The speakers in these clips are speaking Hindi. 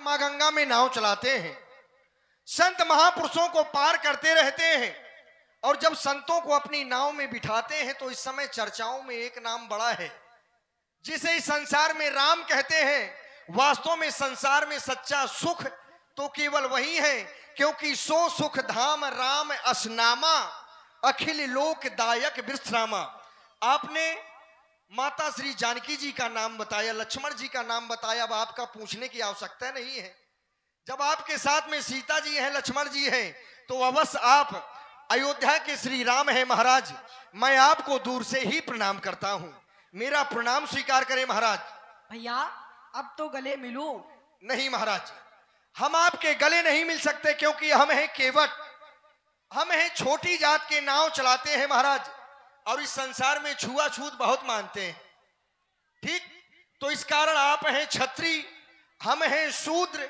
माँ गंगा में नाव चलाते हैं, संत महापुरुषों को पार करते रहते हैं, और जब संतों को अपनी नाव में बिठाते हैं तो इस समय चर्चाओं में एक नाम बड़ा है, जिसे इस संसार में राम कहते हैं। वास्तव में संसार में सच्चा सुख तो केवल वही है, क्योंकि सो सुख धाम राम असनामा, अखिल लोक दायक विश्रामा। आपने माता श्री जानकी जी का नाम बताया, लक्ष्मण जी का नाम बताया, अब आपका पूछने की आवश्यकता नहीं है। जब आपके साथ में सीता जी हैं, लक्ष्मण जी हैं, तो अवश्य आप अयोध्या के श्री राम हैं। महाराज, मैं आपको दूर से ही प्रणाम करता हूं, मेरा प्रणाम स्वीकार करें महाराज। भैया अब तो गले मिलूं। नहीं महाराज, हम आपके गले नहीं मिल सकते, क्योंकि हम हैं केवट, हम हैं छोटी जात के नाव चलाते हैं महाराज, और इस संसार में छुआछूत बहुत मानते हैं। ठीक, तो इस कारण आप हैं छत्री, हम हैं शूद्र।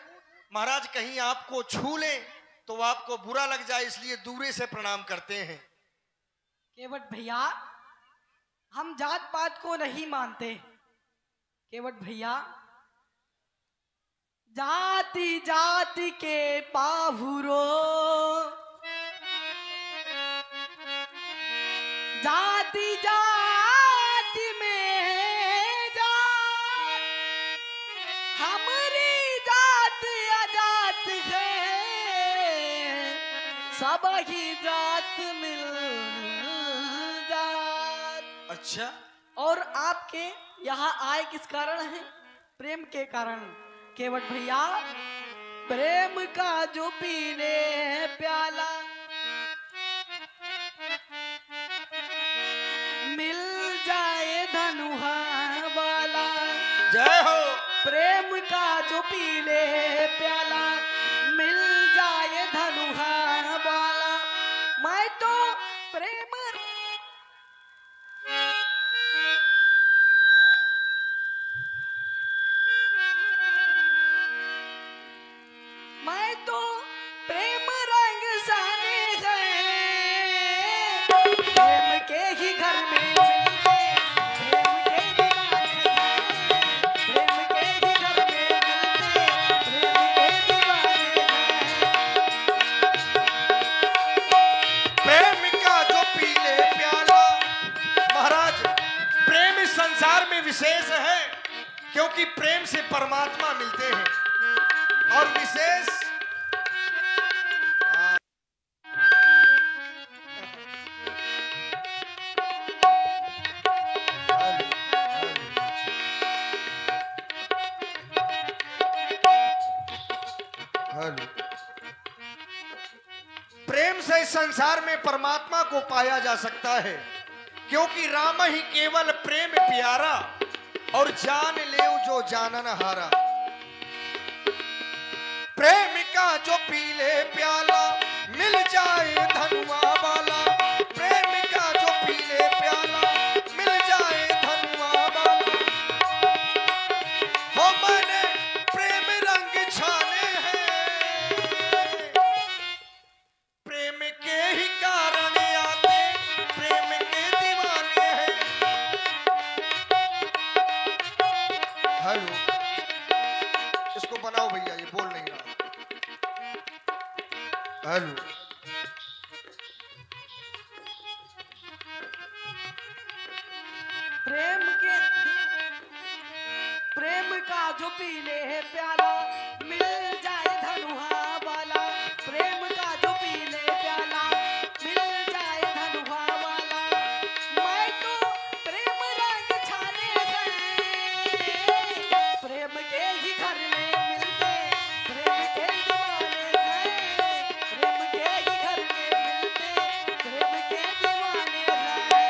महाराज कहीं आपको छू लें तो आपको बुरा लग जाए, इसलिए दूरे से प्रणाम करते हैं। केवट भैया, हम जात पात को नहीं मानते। केवट भैया, जाति जाति के पाहुरो, जाति जाति में जात, हमारी जात अजात है, सब ही जात मिल जात। अच्छा, और आपके यहाँ आए किस कारण है? प्रेम के कारण। केवट भैया, प्रेम का जो पीने प्याला, मिल जाए धनुहा वाला। जय हो। प्रेम का जो पीले प्याला, मिल जाए धनुहा वाला। मैं तो प्रेम मैं तो प्रेम रंग साने गए, प्रेम के ही घर में मिलते, प्रेम के दीवाने हैं, प्रेम के ही घर में मिलते, प्रेम के दीवाने हैं। प्रेम का जो पीले प्याला। महाराज, प्रेम इस संसार में विशेष है, क्योंकि प्रेम से परमात्मा मिलते हैं, और विशेष प्रेम से इस संसार में परमात्मा को पाया जा सकता है, क्योंकि राम ही केवल प्रेम प्यारा, और जान ले जो जानन हारा। प्रेम का जो पीले प्याला, मिल जाए धनुआ वाला। प्रेम का जो पीले प्याला, मिल जाए धनुआ वाला। हो मैंने प्रेम रंग छाने हैं, प्रेम के ही कारण आते, प्रेम के दीवाने हैं। हेलो, इसको बनाओ भैया, ये बोल नहीं रहा। हेलो, प्रेम का जो पीले है प्याला, मिल जाए धनुहा वाला। प्रेम का जो पीले प्याला, मिल जाए धनुहा वाला। मैं तो प्रेम रंग छाने गए, प्रेम के ही घर में मिलते, प्रेम के दीवाने हैं, प्रेम के ही घर में मिलते, प्रेम के दीवाने हैं।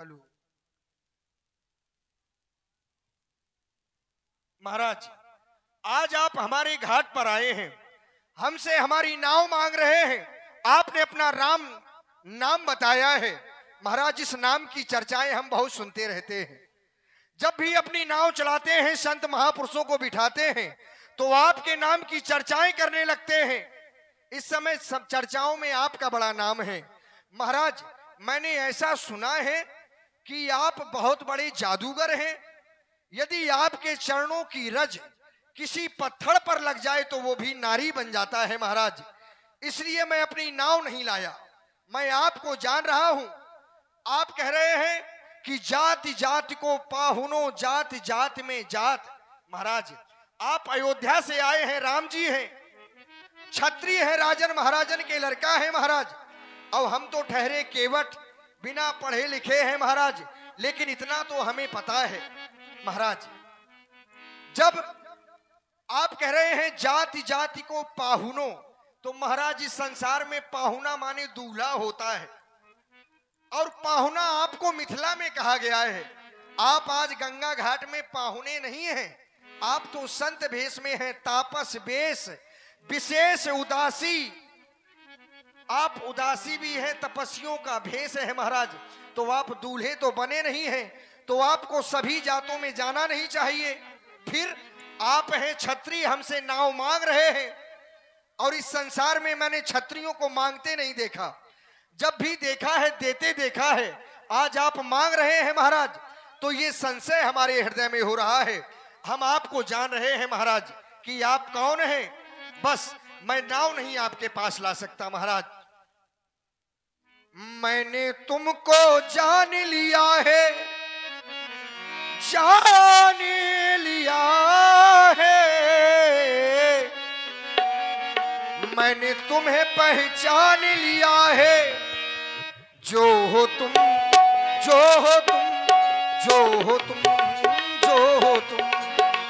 हेलो महाराज, आज आप हमारे घाट पर आए हैं, हमसे हमारी नाव मांग रहे हैं। आपने अपना राम नाम बताया है। महाराज, इस नाम की चर्चाएं हम बहुत सुनते रहते हैं। जब भी अपनी नाव चलाते हैं, संत महापुरुषों को बिठाते हैं, तो आपके नाम की चर्चाएं करने लगते हैं। इस समय सब चर्चाओं में आपका बड़ा नाम है। महाराज, मैंने ऐसा सुना है कि आप बहुत बड़े जादूगर हैं। यदि आपके चरणों की रज किसी पत्थर पर लग जाए तो वो भी नारी बन जाता है महाराज। इसलिए मैं अपनी नाव नहीं लाया। मैं आपको जान रहा हूं। आप कह रहे हैं कि जाति जाति को पाहुनो, जाति जाति में जात। महाराज, आप अयोध्या से आए हैं, राम जी हैं, क्षत्रिय है, राजन महाराजन के लड़का है महाराज। और हम तो ठहरे केवट, बिना पढ़े लिखे हैं महाराज। लेकिन इतना तो हमें पता है महाराज, जब आप कह रहे हैं जाति जाति को पाहुनो, तो महाराज इस संसार में पाहुना माने दूल्हा होता है। और पाहुना आपको मिथिला में कहा गया है। आप आज गंगा घाट में पाहुने नहीं हैं, आप तो संत भेष में हैं, तापस वेश, विशेष उदासी। आप उदासी भी है, तपस्वियों का भेष है महाराज। तो आप दूल्हे तो बने नहीं हैं, तो आपको सभी जातों में जाना नहीं चाहिए। फिर आप हैं क्षत्रिय, हमसे नाव मांग रहे हैं। और इस संसार में मैंने क्षत्रियों को मांगते नहीं देखा। जब भी देखा है देते देखा है। आज आप मांग रहे हैं महाराज, तो ये संशय हमारे हृदय में हो रहा है। हम आपको जान रहे हैं महाराज कि आप कौन हैं। बस मैं नाव नहीं आपके पास ला सकता महाराज। मैंने तुमको जान लिया है, जान लिया है। मैंने तुम्हें पहचान लिया है। जो हो तुम, जो हो तुम, जो हो तुम, जो हो तुम,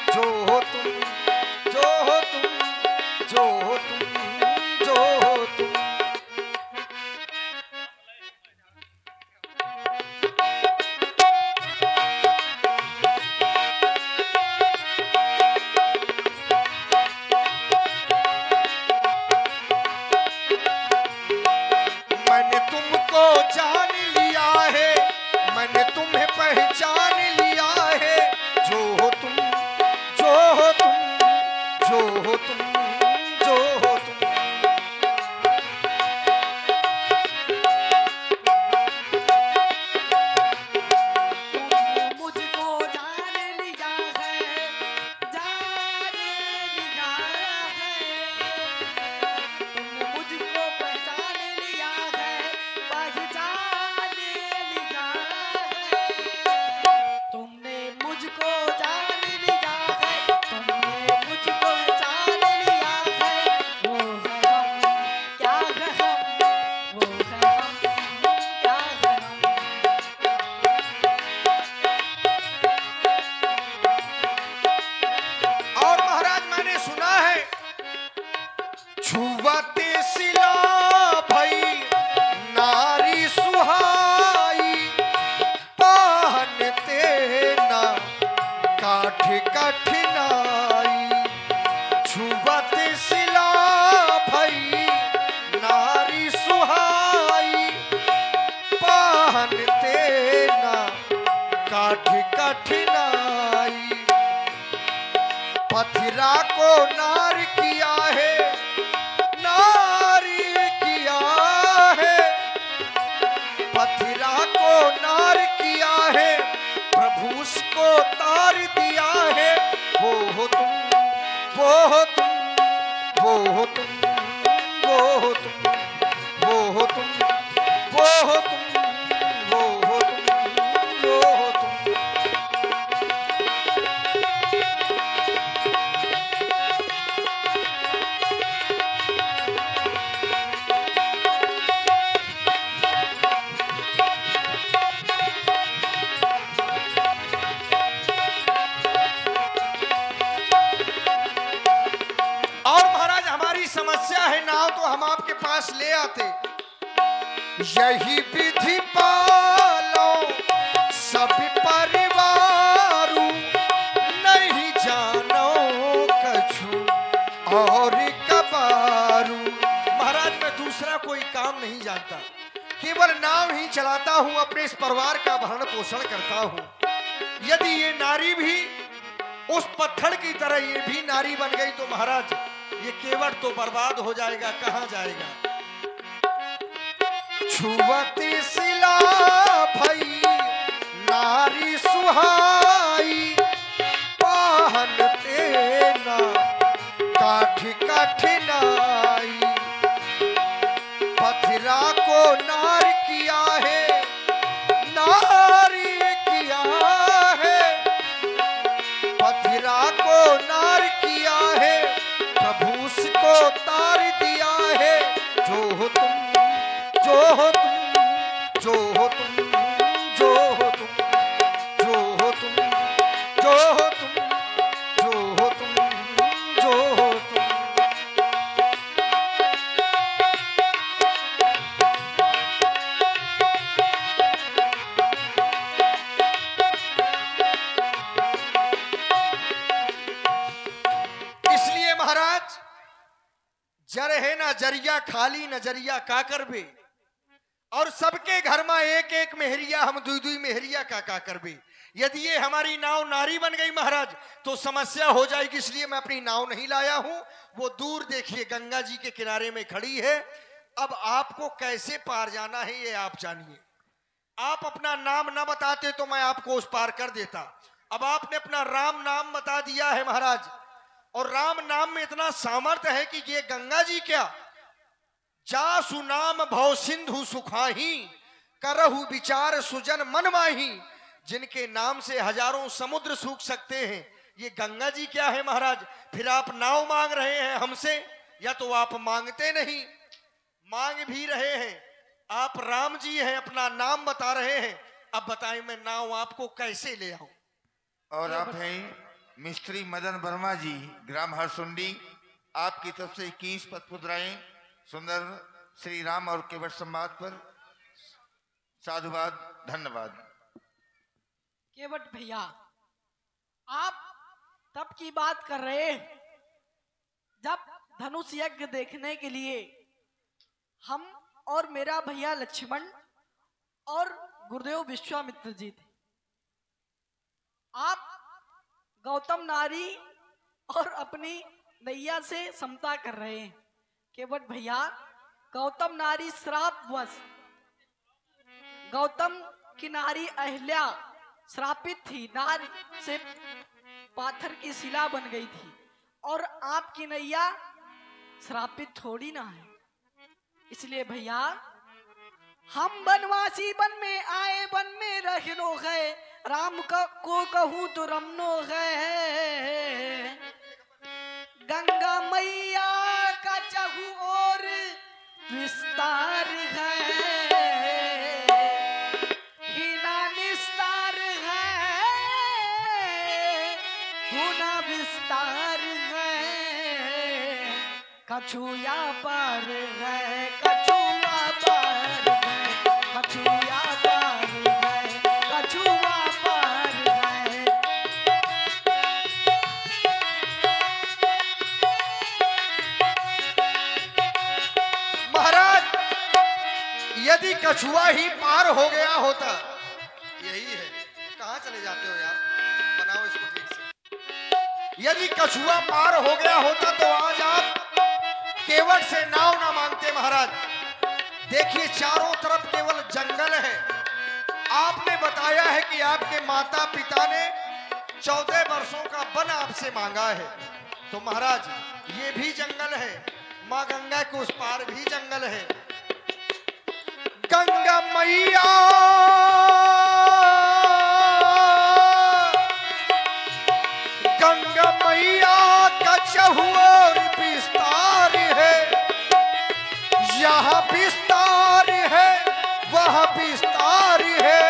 जो हो तुम, जो हो तुम, जो हो तुम, जो हो तुम। मैंने तुमको जान लिया है, मैंने तुम्हें पहचान लिया है। जो हो तुम, जो हो तुम, जो हो तुम, जो हो तुम। मुझको जान लिया है, जान लिया है। तुमने मुझको पहचान लिया है, पहचान लिया है। तुमने मुझको जान लिया है, तुमने मुझको जान लिया है। वो है हम, क्या है हम, वो है हम, क्या है हम। और महाराज, मैंने सुना है छुआते सिला भई नारी सुहाई, पहनते ना काठ कठिनाई। छुआते सिला भई नारी सुहाई, पहनते ना काठ कठिनाई। पथिरा को नार किया है, नारी किया है। पथिरा को नार किया है, प्रभु उसको तार दिया है। वो हो तुम, वो हो तुम, वो हो तुम, वो हो तुम, वो हो तुम, वो हो तुम, वो हो तुम, वो हो तुम। और महाराज, हमारी समस्या है, नाव तो हम आपके पास ले आते। यही विधि पालो और कबारू। महाराज मैं दूसरा कोई काम नहीं जानता, केवल नाव ही चलाता हूं, अपने इस परिवार का भरण पोषण करता हूं। यदि ये नारी भी उस पत्थर की तरह ये भी नारी बन गई तो महाराज ये केवट तो बर्बाद हो जाएगा, कहां जाएगा। छुवती सिला भई नारी सुहाई, पाहन तेना काठ कठिनाई। पथरा को नार किया है, नारी किया है, पथरा को नार किया है, प्रभु को तार दिया है। जो हो तुम, जो हो तुम, जो हो तुम, जो हो तुम, जो हो तुम, जो हो तुम, जो हो तुम, जो हो तुम। इसलिए महाराज जर है ना जरिया खाली नजरिया का करबे, और सबके घर में एक एक मेहरिया, हम दुई दुई मेहरिया का करबे। यदि ये हमारी नाव नारी बन गई महाराज तो समस्या हो जाएगी, इसलिए मैं अपनी नाव नहीं लाया हूं। वो दूर देखिए गंगा जी के किनारे में खड़ी है। अब आपको कैसे पार जाना है ये आप जानिए। आप अपना नाम ना बताते तो मैं आपको उस पार कर देता। अब आपने अपना राम नाम बता दिया है महाराज, और राम नाम में इतना सामर्थ्य है कि ये गंगा जी क्या जासु नाम भव सिंधु सुखाही, करहु विचार सुजन मन माही। जिनके नाम से हजारों समुद्र सूख सकते हैं, ये गंगा जी क्या है महाराज। फिर आप नाव मांग रहे हैं हमसे, या तो आप मांगते नहीं, मांग भी रहे हैं। आप राम जी हैं, अपना नाम बता रहे हैं। अब बताएं मैं नाव आपको कैसे ले आऊं। और आप हैं मिस्त्री मदन वर्मा जी, ग्राम हरसुंडी। आपकी तरफ से 21 पद मुद्राएं सुंदर श्री राम और केवट संवाद पर। साधुवाद, धन्यवाद। केवट भैया, आप तब की बात कर रहे हैं जब धनुष यज्ञ देखने के लिए हम और मेरा भैया लक्ष्मण और गुरुदेव विश्वामित्र जी थे। आप गौतम नारी और अपनी नैया से समता कर रहे हैं। केवट भैया, गौतम नारी श्रापवश, गौतम की नारी अहिल्या श्रापित थी, नारी से पाथर की शिला बन गई थी, और आपकी नैया श्रापित थोड़ी ना है। इसलिए भैया, हम बनवासी बन में आए, बन में रहनो है, राम को कहूँ तो रमनो है। गंगा मैया का चहु और विस्तार है, हिना निस्तार है, हुना विस्तार है। कछुआ पर है, कछुआ पर है, कछुआ पर है, कछुआ पर है। महाराज यदि कछुआ ही पार हो गया होता, यही है, कहां चले जाते हो यार, बनाओ इसको ठीक से। यदि कछुआ पार हो गया होता तो आज आप केवट से नाव ना मांगते महाराज। देखिए चारों तरफ केवल जंगल है। आपने बताया है कि आपके माता पिता ने 14 वर्षों का वन आपसे मांगा है, तो महाराज ये भी जंगल है, माँ गंगा के उस पार भी जंगल है। गंगा मैया गंगा मैया का चहुओर विस्तार है, यहाँ विस्तार है वहाँ विस्तार है।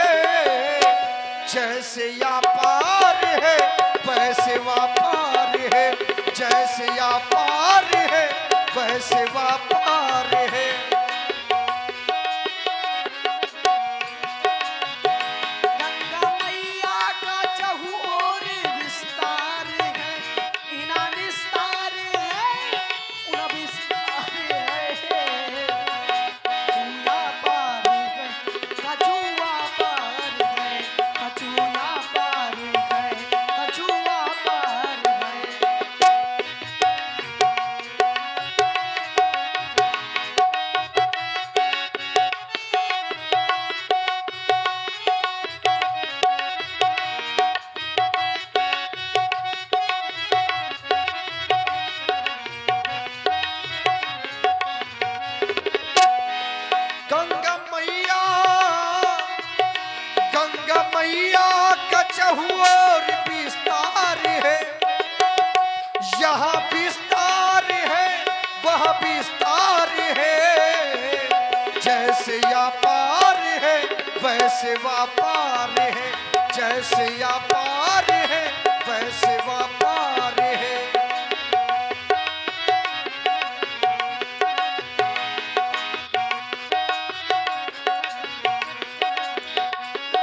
जैसे या पार है वैसे वहाँ पार है, जैसे या पार है वैसे वहाँ पार है। गंगा मैया का चहु और विस्तार है, हिना निस्तार है। वैसे व्यापार है, जैसे व्यापार है वैसे व्यापार है।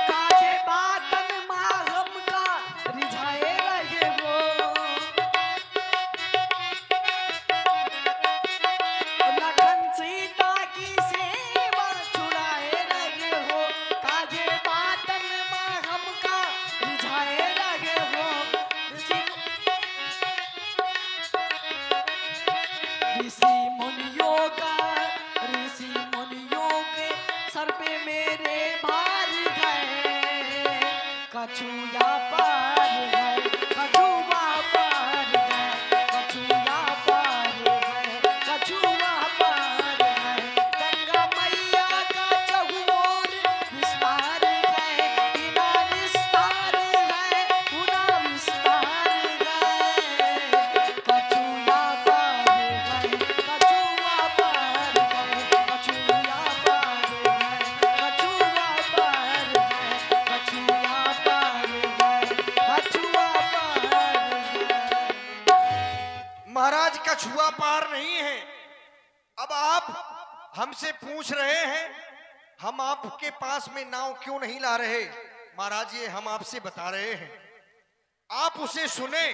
काके बातन मागम का रिझाए रहे वो, लखन सीता की सेवा छुड़ाए रहे हो। काके बातन मागम का रिझाए रहे हो। ऋषि मुनियों का, ऋषि मुनियों के सर पे मेरे भार गए। कछुआ पार गए, कछुआ पार गए, कछुआ पार गए, कछुआ पार गए। गंगा मैया का चहुओर विस्तार गए, बिना विस्तार गए, पुना विस्तार गए। कछुआ पार गए, कछुआ पार गए, कछुआ पार गए, कछुआ पार गए, कछुआ पार गए, कछुआ पार गए। महाराज कछुआ पार नहीं है। अब आप हमसे पूछ रहे हैं हम आपके पास में नाव क्यों नहीं ला रहे। महाराज ये हम आपसे बता रहे हैं, आप उसे सुने।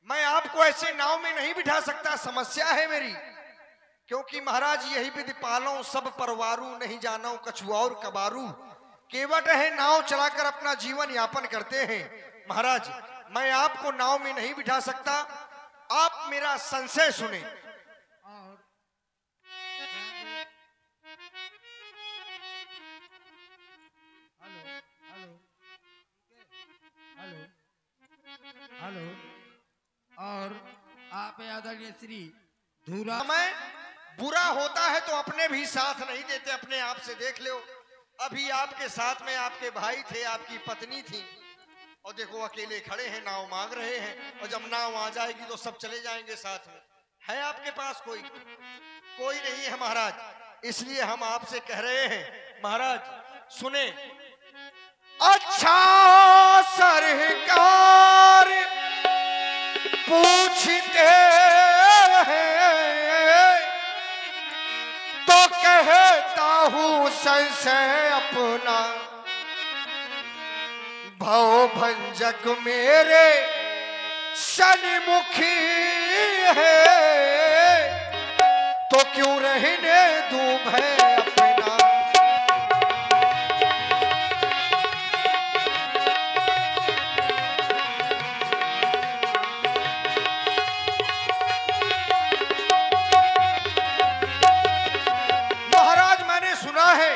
मैं आपको ऐसे नाव में नहीं बिठा सकता, समस्या है मेरी। क्योंकि महाराज यही विधि पालो सब परवारू, नहीं जानो कछुआ और कबारू। केवट है नाव चलाकर अपना जीवन यापन करते हैं। महाराज मैं आपको नाव में नहीं बिठा सकता, आप मेरा संशय सुने। और हेलो हेलो हेलो हेलो और आप आदरणीय श्री धूरा समय बुरा होता है तो अपने भी साथ नहीं देते, अपने आप से देख लो। अभी आपके साथ में आपके भाई थे, आपकी पत्नी थी, और देखो अकेले खड़े हैं, नाव मांग रहे हैं। और जब नाव आ जाएगी तो सब चले जाएंगे साथ में। है आपके पास कोई? कोई नहीं है महाराज। इसलिए हम आपसे कह रहे हैं महाराज सुने। अच्छा सरकार पूछते हैं तो कहता हूँ संशय अपना, भव भंजक मेरे सन्मुखी है, तो क्यों रहने दूं भय अपना। महाराज मैंने सुना है,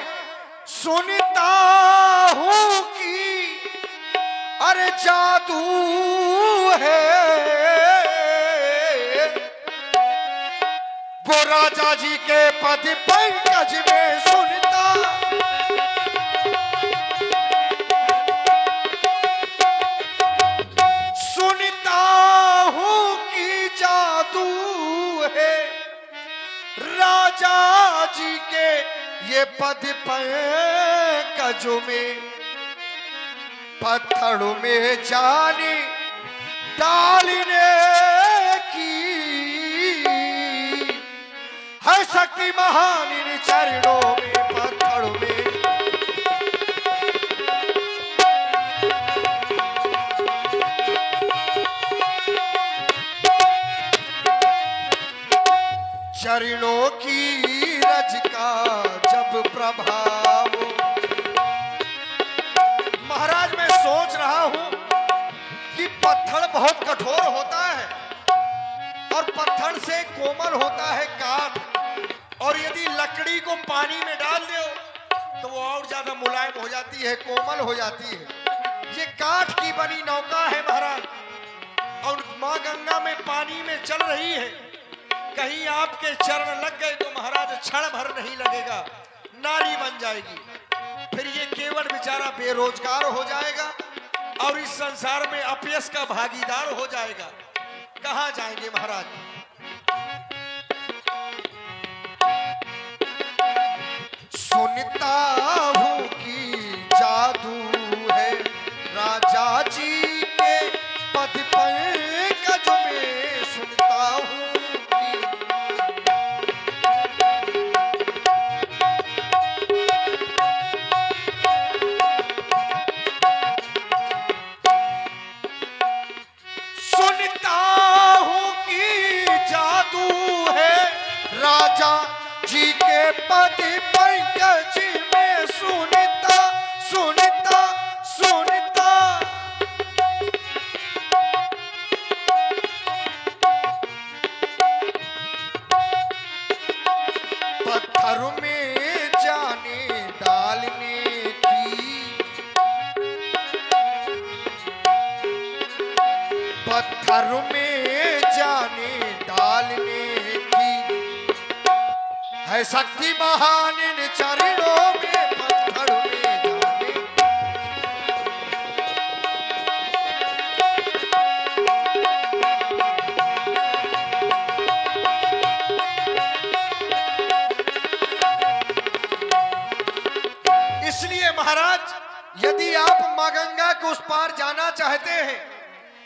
सुनता हूं कि अरे जादू है, वो राजा जी के पद पंकज में सुनता। सुनता हूं कि जादू है, राजा जी के ये पद पंकज में। पत्थर में जानी डालने की है शक्ति महान इन चरणों में। पत्थर में चरणों की रज का जब प्रभाव। महाराज मैं सोच रहा हूं कि पत्थर बहुत कठोर होता है और पत्थर से कोमल होता है काठ, और यदि लकड़ी को पानी में डाल दो तो वो और ज्यादा मुलायम हो जाती है, कोमल हो जाती है। ये काठ की बनी नौका है महाराज, और माँ गंगा में पानी में चल रही है। कहीं आपके चरण लग गए तो महाराज क्षण भर नहीं लगेगा, नारी बन जाएगी। फिर ये केवट बेचारा बेरोजगार हो जाएगा और इस संसार में अपयश का भागीदार हो जाएगा। कहां जाएंगे महाराज? सुनता हूं कि पति पंकज में सुनिता सुनिता सुनिता। पत्थर में जाने डालने की, पत्थर में जाने डालने की है शक्ति महान इन चरणों में। पत्थर में जाने, इसलिए महाराज यदि आप मां गंगा के उस पार जाना चाहते हैं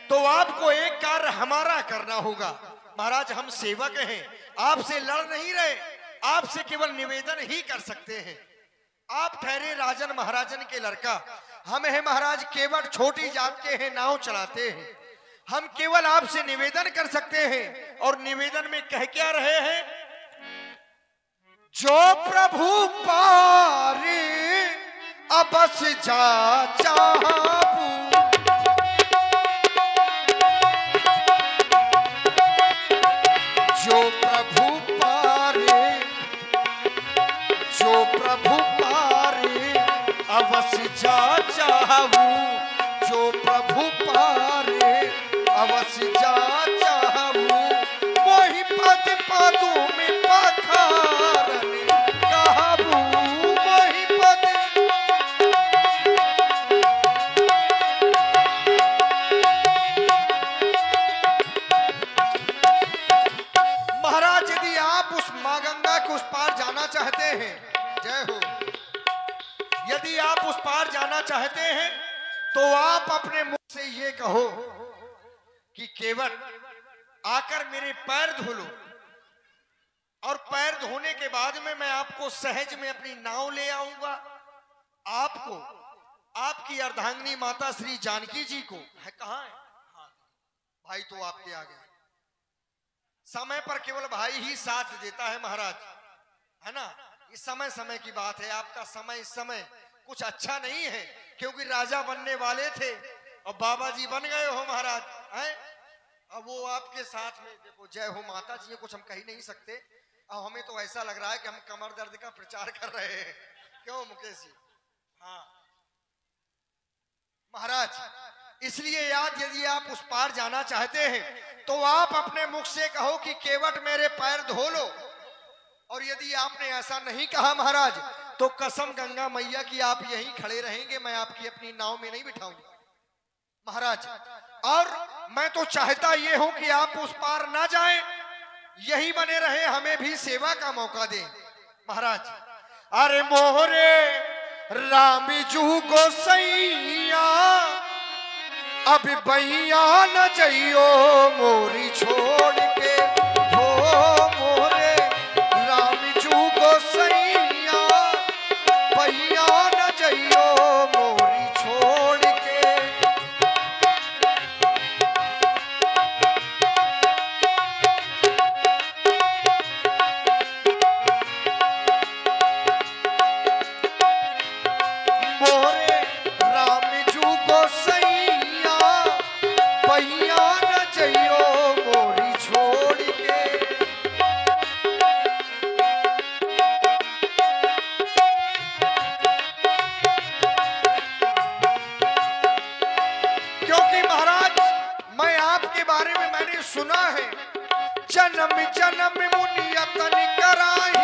तो आपको एक कार्य हमारा करना होगा। महाराज हम सेवक हैं, आपसे लड़ नहीं रहे, आपसे केवल निवेदन ही कर सकते हैं। आप ठहरे राजन महाराजन के लड़का, हम हैं महाराज केवल छोटी जात के हैं, नाव चलाते हैं। हम केवल आपसे निवेदन कर सकते हैं और निवेदन में कह क्या रहे हैं, जो प्रभु पारे अबस जा चाहूं, जो प्रभु पारे, जो प्रभु पारे अवश्य जा चाहूं, जो प्रभु पारे अवश्य जा चाहूं, वही पद पदों में पखारन कहूं, वही पद। महाराज यदि आप उस मां गंगा के उस पार जाना चाहते हैं, जय हो, यदि आप उस पार जाना चाहते हैं तो आप अपने मुंह से ये कहो कि केवल आकर मेरे पैर धो लो, और पैर धोने के बाद में मैं आपको सहज में अपनी नाव ले आऊंगा। आपको आपकी अर्धांगिनी माता श्री जानकी जी को है, कहां है? हाँ, भाई तो आपके आ गए। समय पर केवल भाई ही साथ देता है महाराज, है ना। इस समय समय की बात है, आपका समय इस समय कुछ अच्छा नहीं है, क्योंकि राजा बनने वाले थे और बाबा जी बन गए हो महाराज, हैं? अब वो आपके साथ में देखो, जय हो माता जी, कुछ हम कह ही नहीं सकते। अब हमें तो ऐसा लग रहा है कि हम कमर दर्द का प्रचार कर रहे हैं, क्यों मुकेश जी? हाँ महाराज, इसलिए याद, यदि आप उस पार जाना चाहते हैं तो आप अपने मुख से कहो कि केवट मेरे पैर धो लो। और यदि आपने ऐसा नहीं कहा महाराज, तो कसम गंगा मैया की आप यहीं खड़े रहेंगे, मैं आपकी अपनी नाव में नहीं बिठाऊंगा महाराज। और मैं तो चाहता ये हूं कि आप उस पार ना जाएं, यही बने रहे, हमें भी सेवा का मौका दें महाराज। अरे मोहरे राम जू को सैया, अब बैया न जइयो मोरी छोड़ के, हो मोरे राम जू को सैया, बैया न जइयो मोरी छोड़ के। मोरे राम जू को सैया, बैया न जइयो मोरी छोड़ के। क्योंकि महाराज मैं आपके बारे में मैंने सुना है, जन्म जन्म मुनियतन कराए